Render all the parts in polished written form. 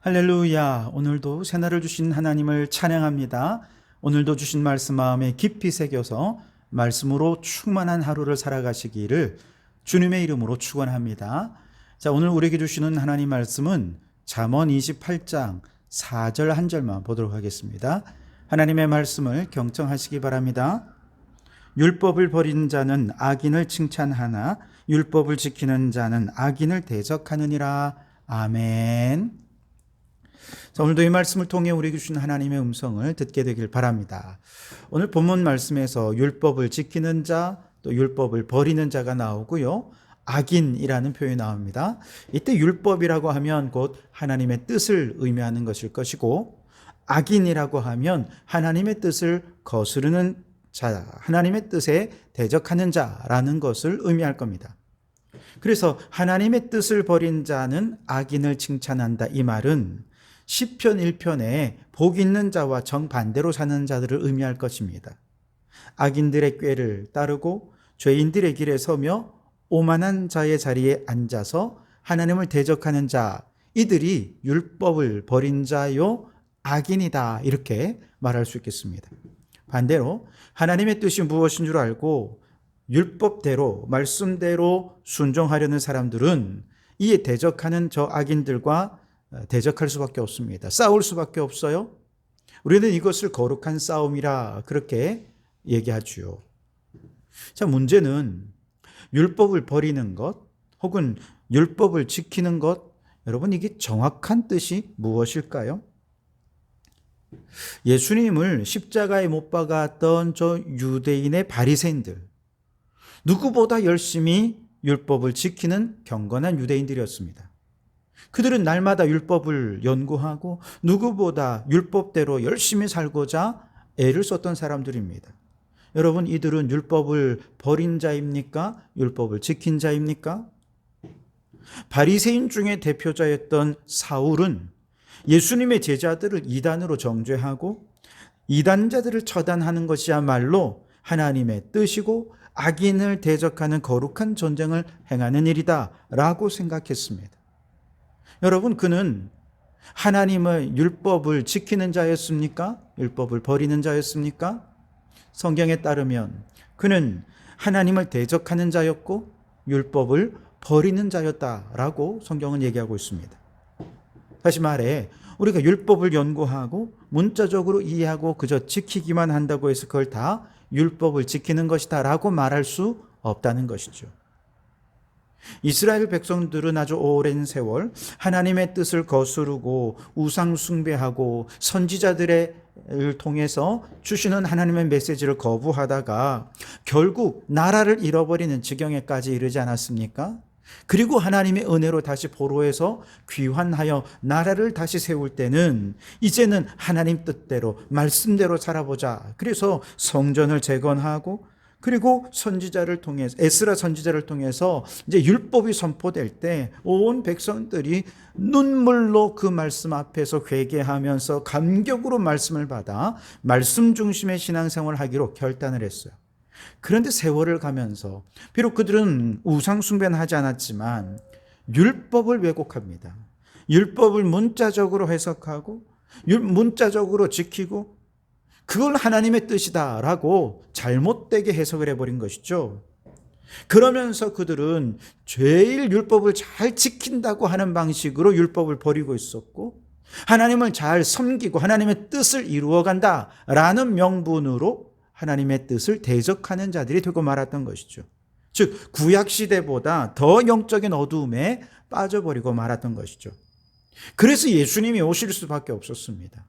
할렐루야. 오늘도 새날을 주신 하나님을 찬양합니다. 오늘도 주신 말씀 마음에 깊이 새겨서 말씀으로 충만한 하루를 살아가시기를 주님의 이름으로 축원합니다. 자, 오늘 우리에게 주시는 하나님 말씀은 잠언 28장 4절 한 절만 보도록 하겠습니다. 하나님의 말씀을 경청하시기 바랍니다. 율법을 버린 자는 악인을 칭찬하나 율법을 지키는 자는 악인을 대적하느니라. 아멘. 자, 오늘도 이 말씀을 통해 우리에게 주신 하나님의 음성을 듣게 되길 바랍니다. 오늘 본문 말씀에서 율법을 지키는 자, 또 율법을 버리는 자가 나오고요. 악인이라는 표현이 나옵니다. 이때 율법이라고 하면 곧 하나님의 뜻을 의미하는 것일 것이고, 악인이라고 하면 하나님의 뜻을 거스르는 자, 하나님의 뜻에 대적하는 자라는 것을 의미할 겁니다. 그래서 하나님의 뜻을 버린 자는 악인을 칭찬한다, 이 말은 시편 1편에 복 있는 자와 정반대로 사는 자들을 의미할 것입니다. 악인들의 꾀를 따르고 죄인들의 길에 서며 오만한 자의 자리에 앉아서 하나님을 대적하는 자, 이들이 율법을 버린 자요 악인이다, 이렇게 말할 수 있겠습니다. 반대로 하나님의 뜻이 무엇인 줄 알고 율법대로 말씀대로 순종하려는 사람들은 이에 대적하는 저 악인들과 대적할 수밖에 없습니다. 싸울 수밖에 없어요. 우리는 이것을 거룩한 싸움이라 그렇게 얘기하죠. 자, 문제는 율법을 버리는 것 혹은 율법을 지키는 것, 여러분, 이게 정확한 뜻이 무엇일까요? 예수님을 십자가에 못 박았던 저 유대인의 바리새인들, 누구보다 열심히 율법을 지키는 경건한 유대인들이었습니다. 그들은 날마다 율법을 연구하고 누구보다 율법대로 열심히 살고자 애를 썼던 사람들입니다. 여러분, 이들은 율법을 버린 자입니까? 율법을 지킨 자입니까? 바리새인 중에 대표자였던 사울은 예수님의 제자들을 이단으로 정죄하고 이단자들을 처단하는 것이야말로 하나님의 뜻이고 악인을 대적하는 거룩한 전쟁을 행하는 일이다 라고 생각했습니다. 여러분, 그는 하나님의 율법을 지키는 자였습니까? 율법을 버리는 자였습니까? 성경에 따르면 그는 하나님을 대적하는 자였고 율법을 버리는 자였다라고 성경은 얘기하고 있습니다. 다시 말해, 우리가 율법을 연구하고 문자적으로 이해하고 그저 지키기만 한다고 해서 그걸 다 율법을 지키는 것이다 라고 말할 수 없다는 것이죠. 이스라엘 백성들은 아주 오랜 세월 하나님의 뜻을 거스르고 우상 숭배하고 선지자들을 통해서 주시는 하나님의 메시지를 거부하다가 결국 나라를 잃어버리는 지경에까지 이르지 않았습니까? 그리고 하나님의 은혜로 다시 포로에서 귀환하여 나라를 다시 세울 때는 이제는 하나님 뜻대로 말씀대로 살아보자. 그래서 성전을 재건하고 그리고 선지자를 통해서, 에스라 선지자를 통해서 이제 율법이 선포될 때 온 백성들이 눈물로 그 말씀 앞에서 회개하면서 감격으로 말씀을 받아 말씀 중심의 신앙생활을 하기로 결단을 했어요. 그런데 세월을 가면서 비록 그들은 우상 숭배는 하지 않았지만 율법을 왜곡합니다. 율법을 문자적으로 해석하고 문자적으로 지키고 그걸 하나님의 뜻이다라고 잘못되게 해석을 해버린 것이죠. 그러면서 그들은 제일 율법을 잘 지킨다고 하는 방식으로 율법을 버리고 있었고, 하나님을 잘 섬기고 하나님의 뜻을 이루어간다라는 명분으로 하나님의 뜻을 대적하는 자들이 되고 말았던 것이죠. 즉, 구약시대보다 더 영적인 어두움에 빠져버리고 말았던 것이죠. 그래서 예수님이 오실 수밖에 없었습니다.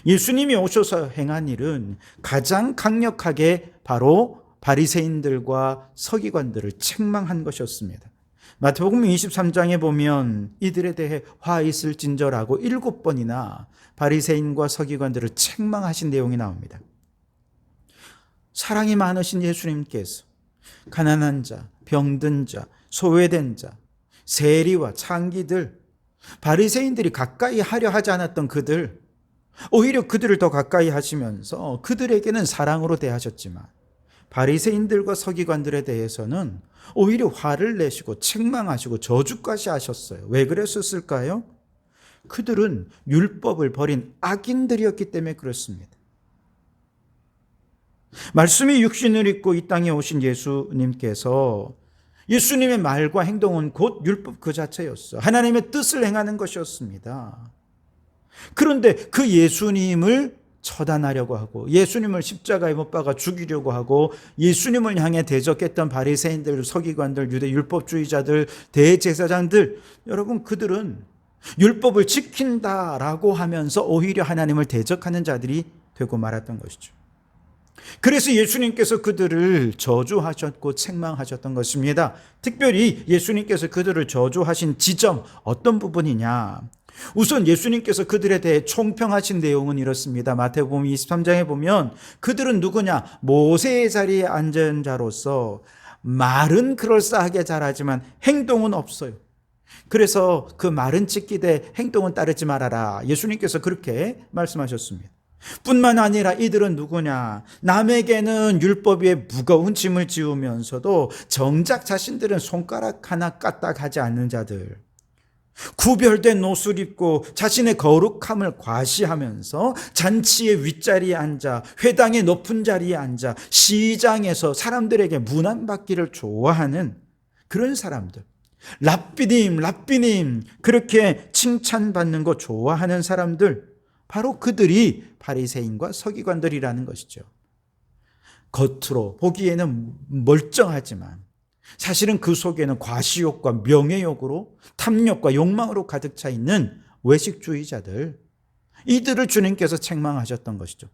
예수님이 오셔서 행한 일은 가장 강력하게 바로 바리새인들과 서기관들을 책망한 것이었습니다. 마태복음 23장에 보면 이들에 대해 화 있을진저라고 7번이나 바리새인과 서기관들을 책망하신 내용이 나옵니다. 사랑이 많으신 예수님께서 가난한 자, 병든 자, 소외된 자, 세리와 창기들, 바리새인들이 가까이 하려 하지 않았던 그들, 오히려 그들을 더 가까이 하시면서 그들에게는 사랑으로 대하셨지만 바리새인들과 서기관들에 대해서는 오히려 화를 내시고 책망하시고 저주까지 하셨어요. 왜 그랬었을까요? 그들은 율법을 버린 악인들이었기 때문에 그렇습니다. 말씀이 육신을 입고 이 땅에 오신 예수님께서 예수님의 말과 행동은 곧 율법 그 자체였어. 하나님의 뜻을 행하는 것이었습니다. 그런데 그 예수님을 처단하려고 하고 예수님을 십자가에 못 박아 죽이려고 하고 예수님을 향해 대적했던 바리새인들, 서기관들, 유대 율법주의자들, 대제사장들, 여러분 그들은 율법을 지킨다라고 하면서 오히려 하나님을 대적하는 자들이 되고 말았던 것이죠. 그래서 예수님께서 그들을 저주하셨고 책망하셨던 것입니다. 특별히 예수님께서 그들을 저주하신 지점 어떤 부분이냐? 우선 예수님께서 그들에 대해 총평하신 내용은 이렇습니다. 마태복음 23장에 보면 그들은 누구냐? 모세의 자리에 앉은 자로서 말은 그럴싸하게 잘하지만 행동은 없어요. 그래서 그 말은 지키되 행동은 따르지 말아라. 예수님께서 그렇게 말씀하셨습니다. 뿐만 아니라 이들은 누구냐? 남에게는 율법 위에 무거운 짐을 지우면서도 정작 자신들은 손가락 하나 까딱하지 않는 자들, 구별된 옷을 입고 자신의 거룩함을 과시하면서 잔치의 윗자리에 앉아 회당의 높은 자리에 앉아 시장에서 사람들에게 문안받기를 좋아하는 그런 사람들, 랍비님 그렇게 칭찬받는 거 좋아하는 사람들, 바로 그들이 바리새인과 서기관들이라는 것이죠. 겉으로 보기에는 멀쩡하지만 사실은 그 속에는 과시욕과 명예욕으로 탐욕과 욕망으로 가득 차 있는 외식주의자들, 이들을 주님께서 책망하셨던 것이죠.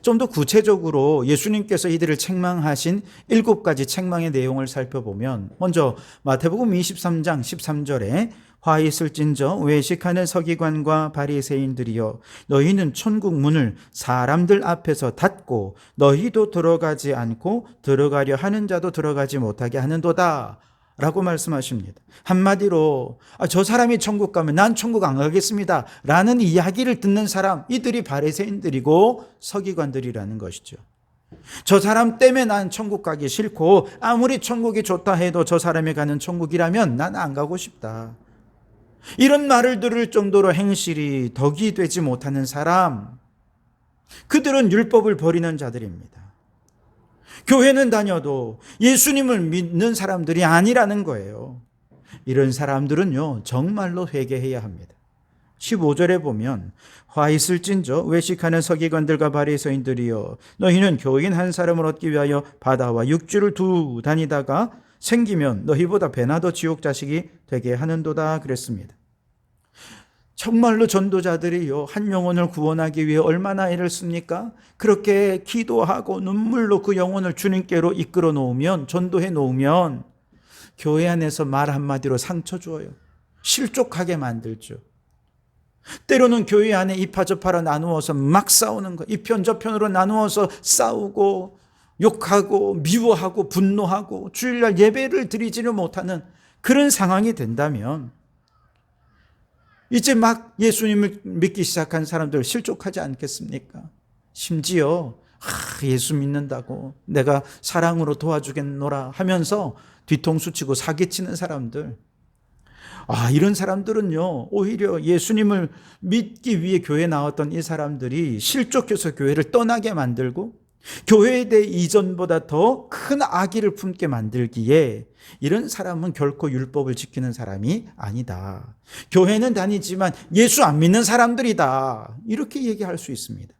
좀 더 구체적으로 예수님께서 이들을 책망하신 7가지 책망의 내용을 살펴보면, 먼저 마태복음 23장 13절에 화 있을진저 외식하는 서기관과 바리새인들이여, 너희는 천국 문을 사람들 앞에서 닫고 너희도 들어가지 않고 들어가려 하는 자도 들어가지 못하게 하는도다 라고 말씀하십니다. 한마디로 저 사람이 천국 가면 난 천국 안 가겠습니다 라는 이야기를 듣는 사람, 이들이 바리새인들이고 서기관들이라는 것이죠. 저 사람 때문에 난 천국 가기 싫고 아무리 천국이 좋다 해도 저 사람이 가는 천국이라면 난 안 가고 싶다, 이런 말을 들을 정도로 행실이 덕이 되지 못하는 사람, 그들은 율법을 버리는 자들입니다. 교회는 다녀도 예수님을 믿는 사람들이 아니라는 거예요. 이런 사람들은요, 정말로 회개해야 합니다. 15절에 보면 화 있을진저 외식하는 서기관들과 바리새인들이여, 너희는 교인 한 사람을 얻기 위하여 바다와 육지를 두 다니다가 생기면 너희보다 배나 더 지옥 자식이 되게 하는도다 그랬습니다. 정말로 전도자들이요, 한 영혼을 구원하기 위해 얼마나 애를 씁니까? 그렇게 기도하고 눈물로 그 영혼을 주님께로 이끌어 놓으면, 전도해 놓으면 교회 안에서 말 한마디로 상처 줘요. 실족하게 만들죠. 때로는 교회 안에 이파저파로 나누어서 막 싸우는 거, 이편 저편으로 나누어서 싸우고 욕하고 미워하고 분노하고 주일날 예배를 드리지는 못하는 그런 상황이 된다면, 이제 막 예수님을 믿기 시작한 사람들 실족하지 않겠습니까? 심지어 예수 믿는다고 내가 사랑으로 도와주겠노라 하면서 뒤통수 치고 사기치는 사람들, 이런 사람들은요, 오히려 예수님을 믿기 위해 교회에 나왔던 이 사람들이 실족해서 교회를 떠나게 만들고 교회에 대해 이전보다 더 큰 악의를 품게 만들기에, 이런 사람은 결코 율법을 지키는 사람이 아니다, 교회는 다니지만 예수 안 믿는 사람들이다, 이렇게 얘기할 수 있습니다.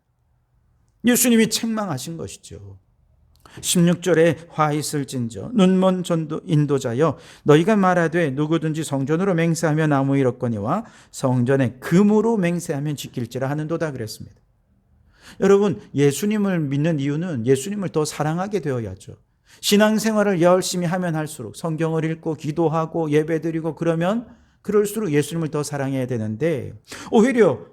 예수님이 책망하신 것이죠. 16절에 화 있을진저 눈먼 전도 인도자여, 너희가 말하되 누구든지 성전으로 맹세하면 아무 일 없거니와 성전에 금으로 맹세하면 지킬지라 하는도다 그랬습니다. 여러분, 예수님을 믿는 이유는 예수님을 더 사랑하게 되어야죠. 신앙생활을 열심히 하면 할수록, 성경을 읽고 기도하고 예배드리고 그러면 그럴수록 예수님을 더 사랑해야 되는데, 오히려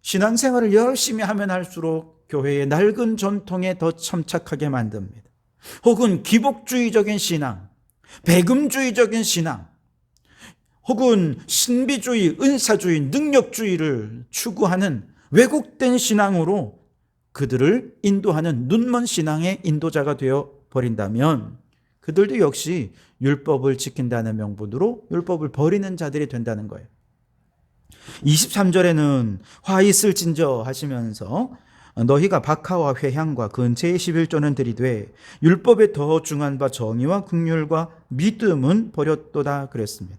신앙생활을 열심히 하면 할수록 교회의 낡은 전통에 더 첨착하게 만듭니다. 혹은 기복주의적인 신앙, 배금주의적인 신앙, 혹은 신비주의, 은사주의, 능력주의를 추구하는 왜곡된 신앙으로 그들을 인도하는 눈먼 신앙의 인도자가 되어 버린다면, 그들도 역시 율법을 지킨다는 명분으로 율법을 버리는 자들이 된다는 거예요. 23절에는 화 있을진저 하시면서 너희가 박하와 회향과 근처의 11조는 들이되 율법에 더 중한 바 정의와 긍휼과 믿음은 버렸도다 그랬습니다.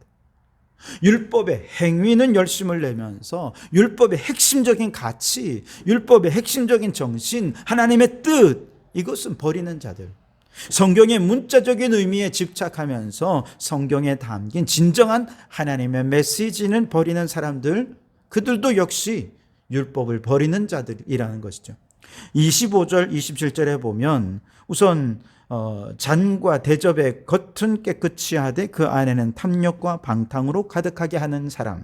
율법의 행위는 열심을 내면서 율법의 핵심적인 가치, 율법의 핵심적인 정신, 하나님의 뜻, 이것은 버리는 자들. 성경의 문자적인 의미에 집착하면서 성경에 담긴 진정한 하나님의 메시지는 버리는 사람들, 그들도 역시 율법을 버리는 자들이라는 것이죠. 25절, 27절에 보면 우선 잔과 대접의 겉은 깨끗이 하되 그 안에는 탐욕과 방탕으로 가득하게 하는 사람.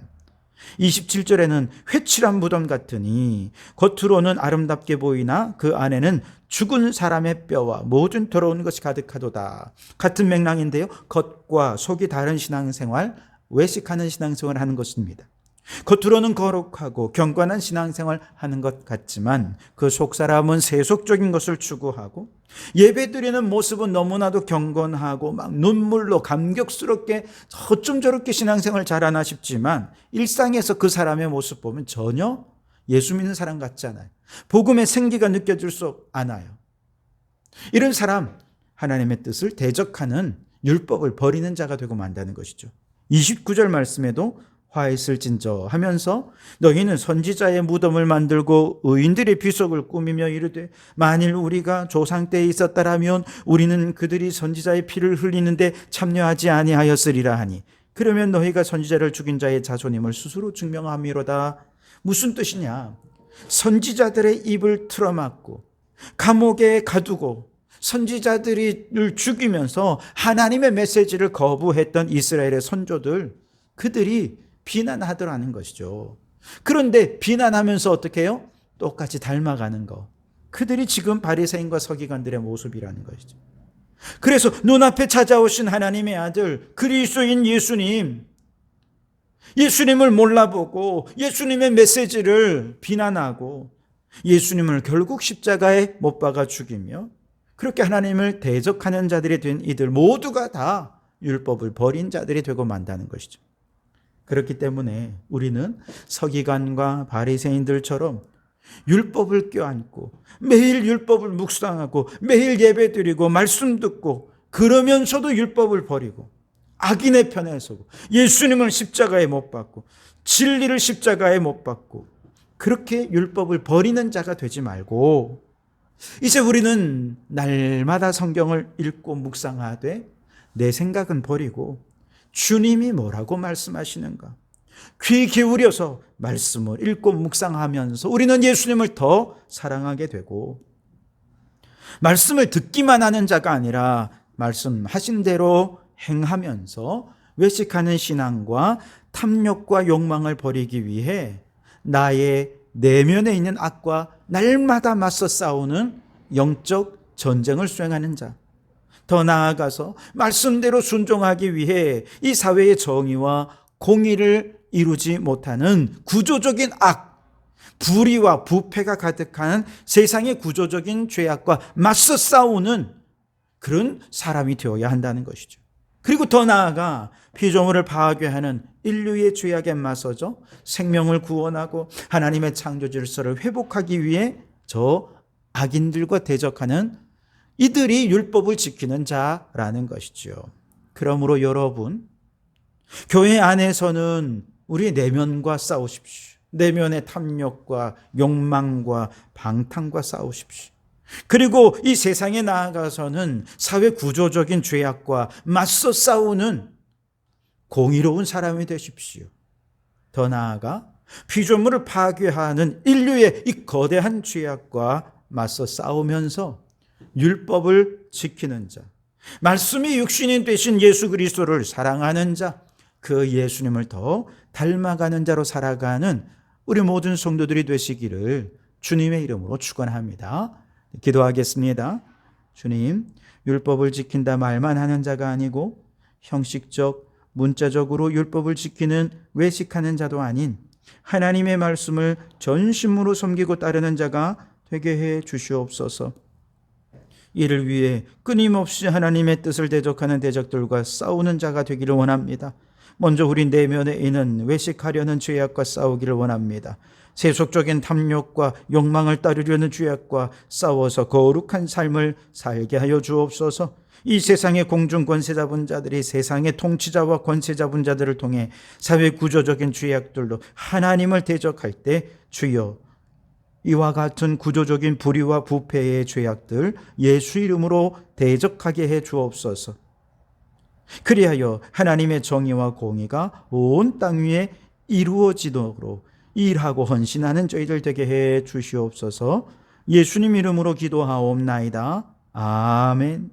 27절에는 회칠한 무덤 같으니 겉으로는 아름답게 보이나 그 안에는 죽은 사람의 뼈와 모든 더러운 것이 가득하도다. 같은 맥락인데요. 겉과 속이 다른 신앙생활, 외식하는 신앙생활을 하는 것입니다. 겉으로는 거룩하고 경건한 신앙생활 하는 것 같지만 그 속사람은 세속적인 것을 추구하고 예배드리는 모습은 너무나도 경건하고 막 눈물로 감격스럽게 어쩜 저렇게 신앙생활 잘하나 싶지만 일상에서 그 사람의 모습 보면 전혀 예수 믿는 사람 같지 않아요. 복음의 생기가 느껴질 수 않아요. 이런 사람 하나님의 뜻을 대적하는 율법을 버리는 자가 되고 만다는 것이죠. 29절 말씀에도 화 있을진저 하면서 너희는 선지자의 무덤을 만들고 의인들의 비석을 꾸미며 이르되 만일 우리가 조상 때에 있었다라면 우리는 그들이 선지자의 피를 흘리는데 참여하지 아니하였으리라 하니 그러면 너희가 선지자를 죽인 자의 자손임을 스스로 증명함이로다. 무슨 뜻이냐? 선지자들의 입을 틀어막고 감옥에 가두고 선지자들을 죽이면서 하나님의 메시지를 거부했던 이스라엘의 선조들, 그들이 비난하더라는 것이죠. 그런데 비난하면서 어떻게 해요? 똑같이 닮아가는 거. 그들이 지금 바리새인과 서기관들의 모습이라는 것이죠. 그래서 눈앞에 찾아오신 하나님의 아들 그리스도인 예수님을 몰라보고 예수님의 메시지를 비난하고 예수님을 결국 십자가에 못 박아 죽이며 그렇게 하나님을 대적하는 자들이 된 이들 모두가 다 율법을 버린 자들이 되고 만다는 것이죠. 그렇기 때문에 우리는 서기관과 바리새인들처럼 율법을 껴안고 매일 율법을 묵상하고 매일 예배드리고 말씀 듣고 그러면서도 율법을 버리고 악인의 편에 서고 예수님을 십자가에 못 박고 진리를 십자가에 못 박고 그렇게 율법을 버리는 자가 되지 말고 이제 우리는 날마다 성경을 읽고 묵상하되 내 생각은 버리고 주님이 뭐라고 말씀하시는가 귀 기울여서 말씀을 읽고 묵상하면서 우리는 예수님을 더 사랑하게 되고 말씀을 듣기만 하는 자가 아니라 말씀하신 대로 행하면서 외식하는 신앙과 탐욕과 욕망을 버리기 위해 나의 내면에 있는 악과 날마다 맞서 싸우는 영적 전쟁을 수행하는 자, 더 나아가서 말씀대로 순종하기 위해 이 사회의 정의와 공의를 이루지 못하는 구조적인 악, 불의와 부패가 가득한 세상의 구조적인 죄악과 맞서 싸우는 그런 사람이 되어야 한다는 것이죠. 그리고 더 나아가 피조물을 파괴하는 인류의 죄악에 맞서서 생명을 구원하고 하나님의 창조 질서를 회복하기 위해 저 악인들과 대적하는 이들이 율법을 지키는 자라는 것이죠. 그러므로 여러분, 교회 안에서는 우리의 내면과 싸우십시오. 내면의 탐욕과 욕망과 방탕과 싸우십시오. 그리고 이 세상에 나아가서는 사회 구조적인 죄악과 맞서 싸우는 공의로운 사람이 되십시오. 더 나아가 피조물을 파괴하는 인류의 이 거대한 죄악과 맞서 싸우면서 율법을 지키는 자, 말씀이 육신이 되신 예수 그리스도를 사랑하는 자, 그 예수님을 더 닮아가는 자로 살아가는 우리 모든 성도들이 되시기를 주님의 이름으로 축원합니다. 기도하겠습니다. 주님, 율법을 지킨다 말만 하는 자가 아니고 형식적, 문자적으로 율법을 지키는 외식하는 자도 아닌 하나님의 말씀을 전심으로 섬기고 따르는 자가 되게 해 주시옵소서. 이를 위해 끊임없이 하나님의 뜻을 대적하는 대적들과 싸우는 자가 되기를 원합니다. 먼저 우리 내면에 있는 외식하려는 죄악과 싸우기를 원합니다. 세속적인 탐욕과 욕망을 따르려는 죄악과 싸워서 거룩한 삶을 살게 하여 주옵소서. 이 세상의 공중 권세 잡은 자들이 세상의 통치자와 권세 잡은 자들을 통해 사회 구조적인 죄악들로 하나님을 대적할 때 주여 이와 같은 구조적인 불의와 부패의 죄악들 예수 이름으로 대적하게 해 주옵소서. 그리하여 하나님의 정의와 공의가 온 땅 위에 이루어지도록 일하고 헌신하는 저희들 되게 해 주시옵소서. 예수님 이름으로 기도하옵나이다. 아멘.